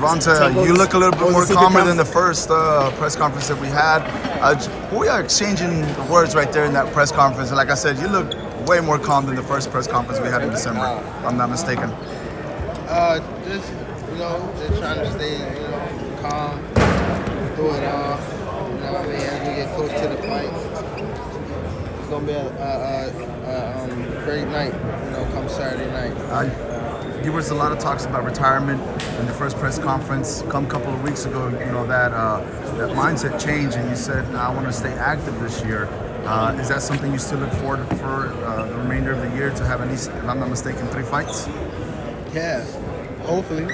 Gervonta, you look a little bit more calmer than the first press conference that we had. We are exchanging words right there in that press conference. And like I said, you look way more calm than the first press conference we had in December, if I'm not mistaken. Just, just trying to stay, calm, do it all. As we get close to the fight, it's gonna be a great night. Come Saturday night. There was a lot of talks about retirement in the first press conference. Come a couple of weeks ago, that mindset changed, and you said, "I want to stay active this year." Is that something you still look forward for the remainder of the year to have at least, if I'm not mistaken, 3 fights? Yeah, hopefully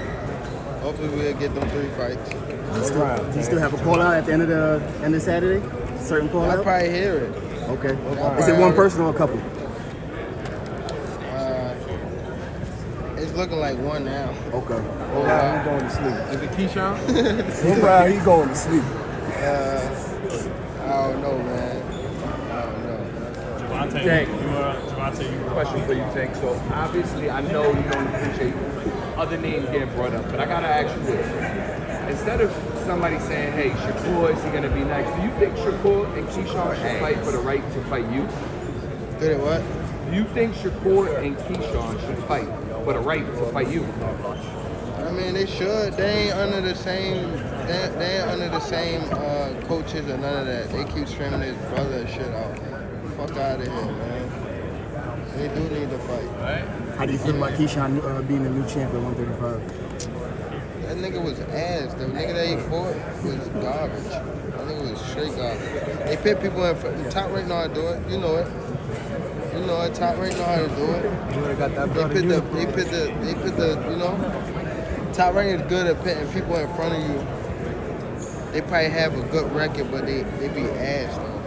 we'll get them 3 fights. Do you still have a call out at the end of Saturday? Certain call out? I'll probably hear it. Okay. Is it one person or a couple? It's looking like one now. Okay. He going to sleep. Is it Keyshawn? Right, he going to sleep. I don't know, man. I don't know. Gervonta, question for you, Tank. So obviously, I know you don't appreciate other names getting brought up, but I gotta ask you this: instead of somebody saying, "Hey, Shakur, is he gonna be next?" Do you think Shakur and Keyshawn should fight for the right to fight you? Good at what? Do you think Shakur and Keyshawn should fight for the right to fight you? I mean, they should. They ain't under the same. They ain't under the same coaches or none of that. They keep screaming his brother and shit out. Fuck out of here, man. They do need to fight. Right. How do you feel about Keyshawn being the new champion at 135? That nigga was ass. The nigga that he fought was garbage. That nigga was straight garbage. They pit people in front. The top right know how to do it. You know it. You know it. Top right know how to do it. You would have got that They put the top rank is good at pitting people in front of you. They probably have a good record, but they be ass though.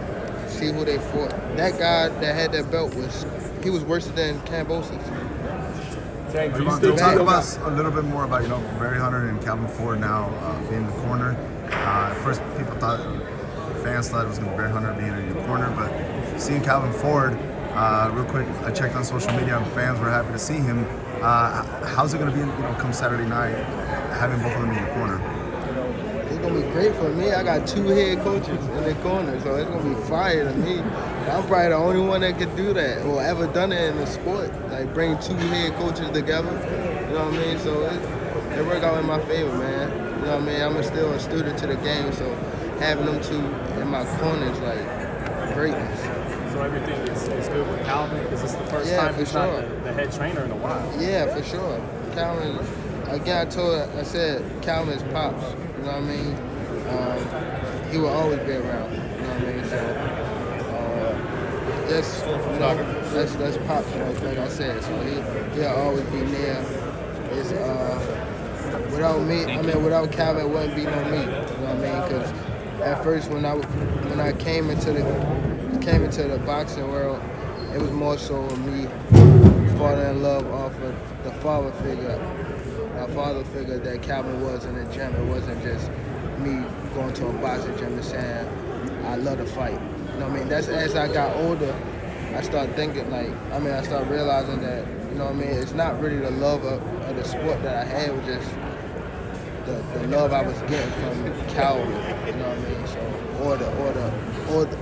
See who they fought. That guy that had that belt was worse than Cambosis. Talk about a little bit more about Barry Hunter and Calvin Ford now being in the corner. At first, fans thought it was going to be Barry Hunter being in your corner, but seeing Calvin Ford, real quick, I checked on social media and fans were happy to see him. How's it going to be, come Saturday night, having both of them in your corner? It's going to be great for me. I got 2 head coaches in the corner, so it's going to be fire to me. I'm probably the only one that could do that or ever done it in the sport. Like, bring 2 head coaches together. You know what I mean? So it worked out in my favor, man. You know what I mean? I'm still a student to the game, so having them 2 in my corner is like greatness. So everything is good with Calvin because it's the first time he's not the head trainer in a while. Yeah, for sure. Calvin, again, I said Calvin's pops. You know what I mean? He will always be around. You know what I mean? So that's pops, like I said. So he'll always be there. It's without Calvin, it wouldn't be no me. You know what I mean? Because at first, when I came into the boxing world, it was more so me falling in love off of the father figure that Calvin was in the gym. It wasn't just me going to a boxing gym and saying, I love to fight. You know what I mean? That's as I got older, I started thinking I started realizing that, you know what I mean, it's not really the love of the sport that I had, it was just the love I was getting from Calvin, you know what I mean? So, or the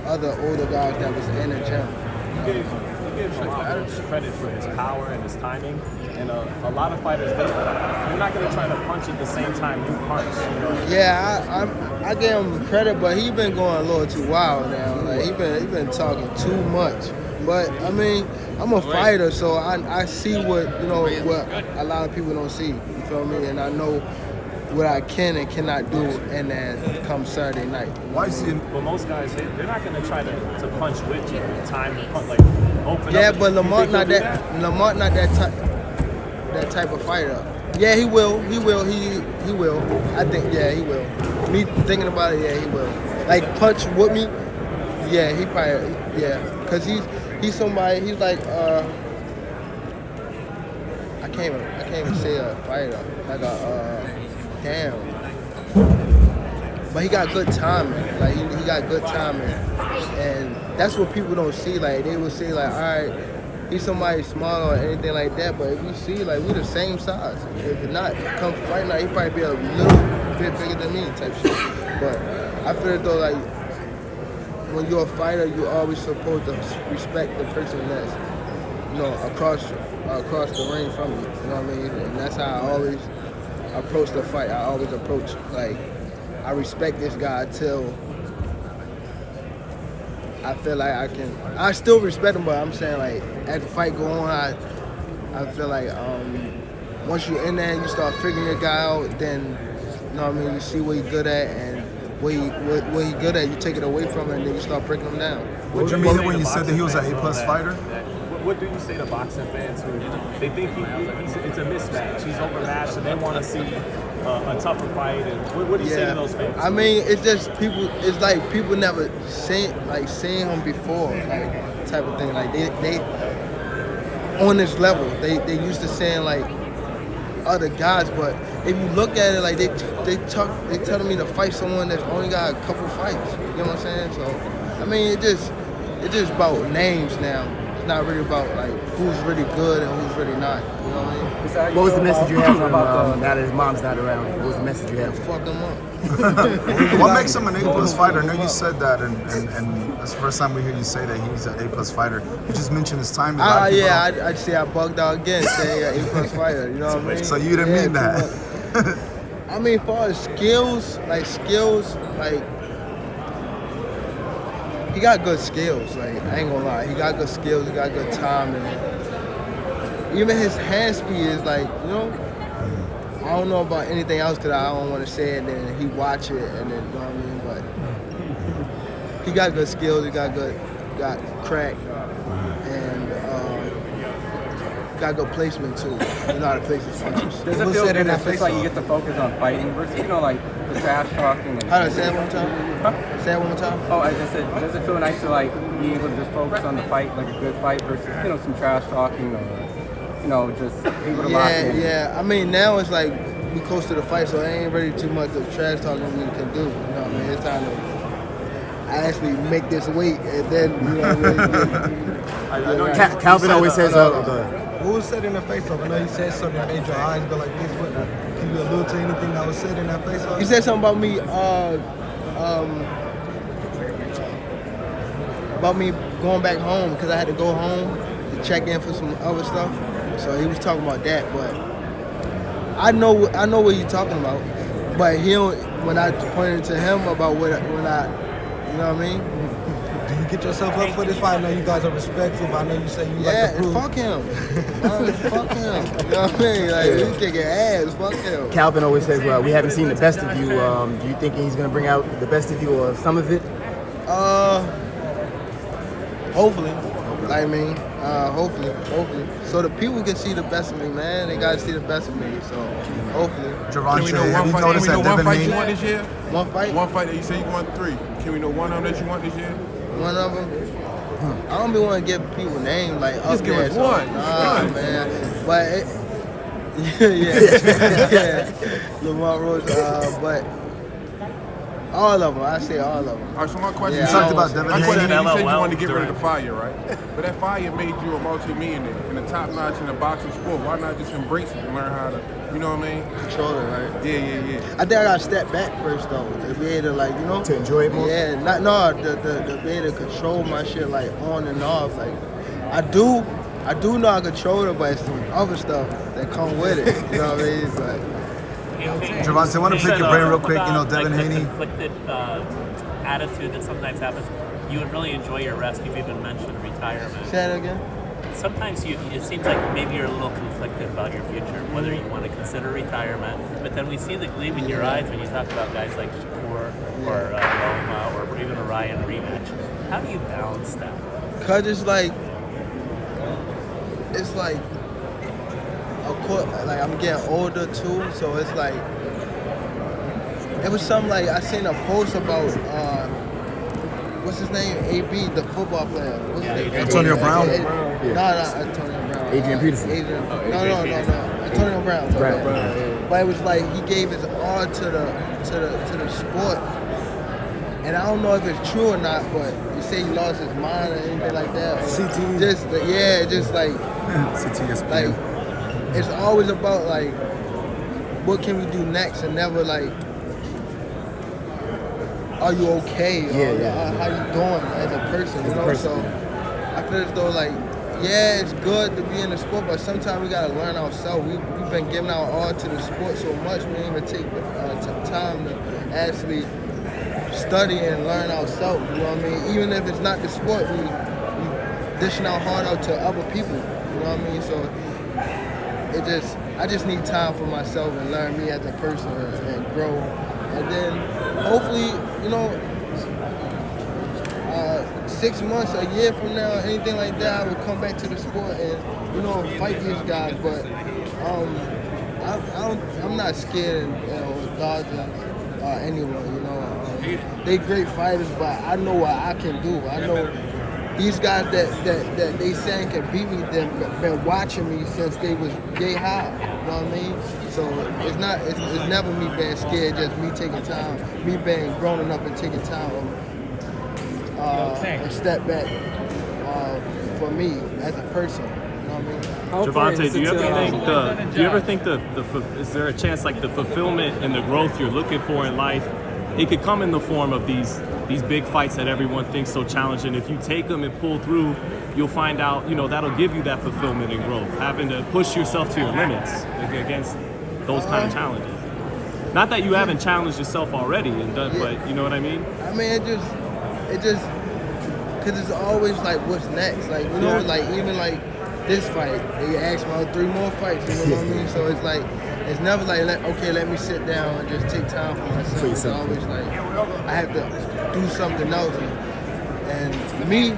other older guys that was in the gym. He gives a lot of credit for his power and his timing, and a lot of fighters, they're not going to try to punch at the same time you punch. Yeah, I give him credit, but he been going a little too wild now. Like he been talking too much. But I mean, I'm a fighter, so I see what a lot of people don't see. You feel me? And I know what I can and cannot do, and then come Saturday night. Why see? Well, most guys, they're not going to try to punch with you, time to punch, open up. Yeah, but Lamont not that type of fighter. Yeah, he will. He will. I think, yeah, he will. Me thinking about it, yeah, he will. Like, punch with me, yeah, he probably, yeah. Because he's somebody, he's like, I can't even say a fighter. Like damn. But he got good timing. Like, he got good timing. And that's what people don't see. Like, they will say, like, all right, he's somebody small or anything like that. But if you see, like, we the same size. If not, come fight night, he probably be a little bit bigger than me type shit. But I feel as though, like, when you're a fighter, you're always supposed to respect the person that's, across the ring from you. You know what I mean? And that's how I always approach the fight. I always approach, like, I respect this guy till I feel like I still respect him, but I'm saying, like, as the fight go on, I feel like once you're in there and you start figuring your guy out, then, you know what I mean, you see what he's good at, and what he good at, you take it away from him, and then you start breaking him down. What did you mean when you said that he was an A+ fighter? What do you say to boxing fans who they think it's a mismatch? He's overmatched, and they want to see a tougher fight. And what do you say to those fans? I mean, it's just people. It's like people never seen him before, like, type of thing. Like they on this level, they used to saying, like, other guys, but if you look at it, like, they telling me to fight someone that's only got a couple fights. You know what I'm saying? So I mean, it's just about names now. It's not really about, like, who's really good and who's really not. You know what I mean? What was the message you have for him now that his mom's not around? What was the message you have? Fuck him up. What makes him an A+ fighter? I know you said that, and that's the first time we hear you say that he's an A+ fighter. You just mentioned his time. I'd say I bugged out again saying A+ fighter. You know what I mean? So you didn't mean that. I mean, as far as skills, like, he got good skills. Like, I ain't gonna lie, he got good skills. He got good timing. Even his hand speed is, like, I don't know about anything else because I don't want to say it. And then he watch it, and then, you know what I mean. But he got good skills. He got crack, and got good placement too. You know how to place his punches. Does it feel good that it's like you get to focus on fighting versus, like, the trash talking? How do I say it one more time? Huh? Say it one more time? Oh, I just said, does it feel nice to, like, be able to just focus on the fight, like a good fight, versus, some trash talking, or, just able to lock in? Yeah. I mean, now it's like we close to the fight, so there ain't really too much of trash talking we can do. You know what I mean? It's time to actually make this weight, and then, Calvin always says, What was said in the face off? I know you said something that made your eyes go like this. What, can you allude to anything that was said in that face off? You said something about me going back home because I had to go home to check in for some other stuff. So he was talking about that, but I know what you're talking about. But when I pointed to him about when I, you know what I mean? Do you get yourself up for this fight? I know you guys are respectful, but I know you say you like to prove. Fuck him. Fuck him. You know what I mean? Like, we kicking ass. Fuck him. Calvin always says, well, we haven't seen the best of you. Do you think he's going to bring out the best of you or some of it? Hopefully. I mean, hopefully. So the people can see the best of me, man. They got to see the best of me. So hopefully. Gervonta, have you noticed that one fight Devin you want this year? One fight? One fight that you say you want 3. Can we know one of them that you want this year? One of them? I don't be want to give people names like up Just give there. us one. Nah, man. But Lamont Roach. But all of them. I say all of them. All right, so my question You talked about Devin my question is, Haney. you said you wanted to get rid of the fire, right? But that fire made you a multi-millionaire and a top notch in the boxing sport. Why not just embrace it and learn how to, you know what I mean? Control it, right? Yeah. I think I gotta step back first though, to be able to, like, To enjoy it more? Yeah, to be able to control my shit, like, on and off. Like, I do know I control it, but it's some other stuff that come with it. You know what I mean? It's like, Gervonta, I want to pick your brain real quick. Devin Haney. Conflicted attitude that sometimes happens. You would really enjoy your rest. You've even mentioned retirement. say that again? Sometimes it seems like maybe you're a little conflicted about your future, whether you want to consider retirement. But then we see the gleam in your eyes when you talk about guys like Shakur or Roma or even a Ryan rematch. How do you balance that? Cause it's like of course, like, I'm getting older too, so it's like, it was something like, I seen a post about, what's his name? AB, the football player. What's his name? Antonio Brown? No, Antonio Brown. Adrian Peterson. No, Antonio Brown. But it was like, he gave his all to the sport. And and I don't know if it's true or not, but you say he lost his mind or anything like that. CT. Just like CT like it's always about like what can we do next, and never like are you okay or how you doing as a person, you know? So I feel as though like it's good to be in the sport, but sometimes we gotta learn ourselves. We've been giving our all to the sport so much, we didn't even take time to actually study and learn ourselves. You know what I mean? Even if it's not the sport, we dishing our heart out to other people. You know what I mean? So I just need time for myself and learn me as a person and grow, and then hopefully, 6 months, a year from now, anything like that, I would come back to the sport and, fight these guys. But I'm not scared of dodging anyone. They great fighters, but I know what I can do. I know these guys that they saying can beat me, they've been watching me since they was gay high. You know what I mean? So it's never me being scared, just me taking time, me being grown enough and taking time and step back for me as a person. You know what I mean? Gervonta, do you ever think is there a chance like the fulfillment and the growth you're looking for in life, it could come in the form of these big fights that everyone thinks so challenging? If you take them and pull through, you'll find out, that'll give you that fulfillment and growth, having to push yourself to your limits against those kind of challenges. Not that you haven't challenged yourself already and done, but you know what I mean? I mean, it just, cause it's always like, what's next? Like, like even like this fight, they asked me about 3 more fights, you know what I mean? So it's like, it's never like, let me sit down and just take time for myself. It's always like, I have to do something else. And me,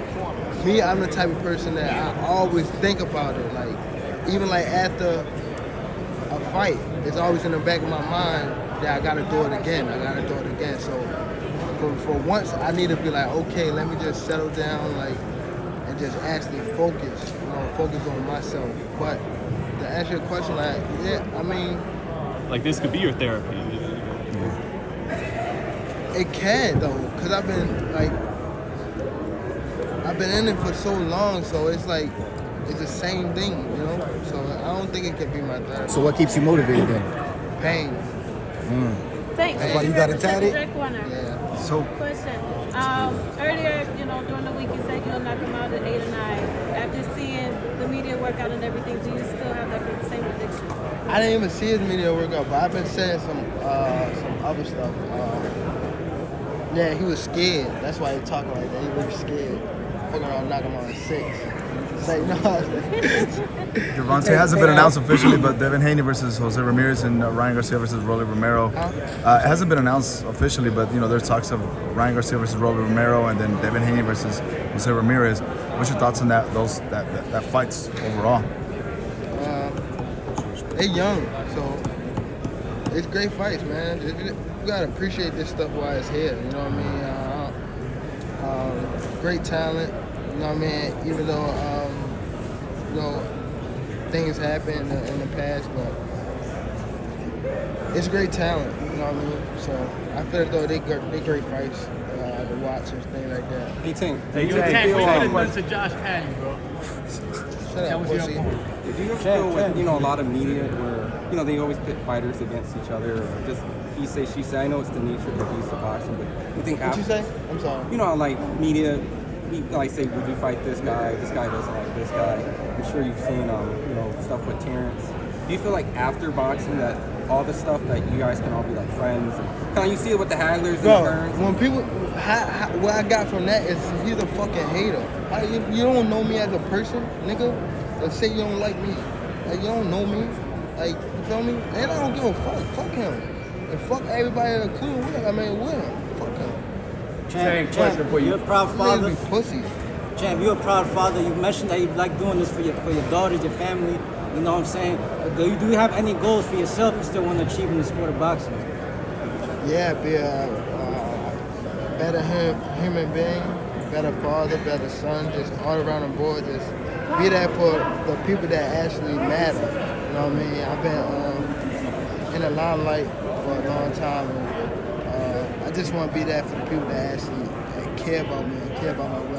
I'm the type of person that I always think about it. Like, even like after a fight, it's always in the back of my mind that I gotta do it again. So for once, I need to be like, okay, let me just settle down, like, and just actually focus on myself. But to answer your question, like, I mean, like this could be your therapy. It can though, cause I've been in it for so long, so it's like it's the same thing, So I don't think it can be my therapy. So what keeps you motivated then? Pain. Thanks. That's why you got it tatted? Yeah. So Question. Earlier, during the week you said you'll knock him out at 8 or 9. After seeing the media workout and everything, do you still have that same prediction? I didn't even see his media workout, but I've been saying some other stuff. He was scared. That's why he talking like that. He was scared. Fucking around knocking him out at 6. Say no. Gervonta hasn't been announced officially, but Devin Haney versus Jose Ramirez and Ryan Garcia versus Rolly Romero. It hasn't been announced officially, but there's talks of Ryan Garcia versus Rolly Romero and then Devin Haney versus Jose Ramirez. What's your thoughts on that fights overall? They're young, so it's great fights, man. You gotta appreciate this stuff while it's here. You know what I mean? Great talent. You know what I mean? Even though things happen in the past, but it's great talent. You know what I mean? So I feel as though they great fights to watch and things like that. Hey, Tank. We got to Josh Padley, bro. Shut up, pussy. Do you ever feel with a lot of media where they always pit fighters against each other, or just he say she say? I know it's the nature of the beast of boxing, but you think What'd you say? I'm sorry. Like media, like say, would you fight this guy? This guy doesn't like this guy. I'm sure you've seen stuff with Terrence. Do you feel like after boxing that all the stuff that you guys can all be like friends? Kind of you see it with the Hagglers and the Burns. When people, what I got from that is he's a fucking hater. You don't know me as a person, nigga. Let's say you don't like me. Like, you don't know me. Like, you feel me? And I don't give a fuck. Fuck him. And fuck everybody including with him. Fuck him. Champ, you're a proud father. Be pussy. Champ, you're a proud father. You mentioned that you like doing this for your daughters, your family. You know what I'm saying? Do you have any goals for yourself you still want to achieve in the sport of boxing? Yeah, be a better human being, better father, better son, just all around the board. Just be there for the people that actually matter. You know what I mean? I've been in the limelight for a long time. And, I just want to be there for the people that actually care about me and care about my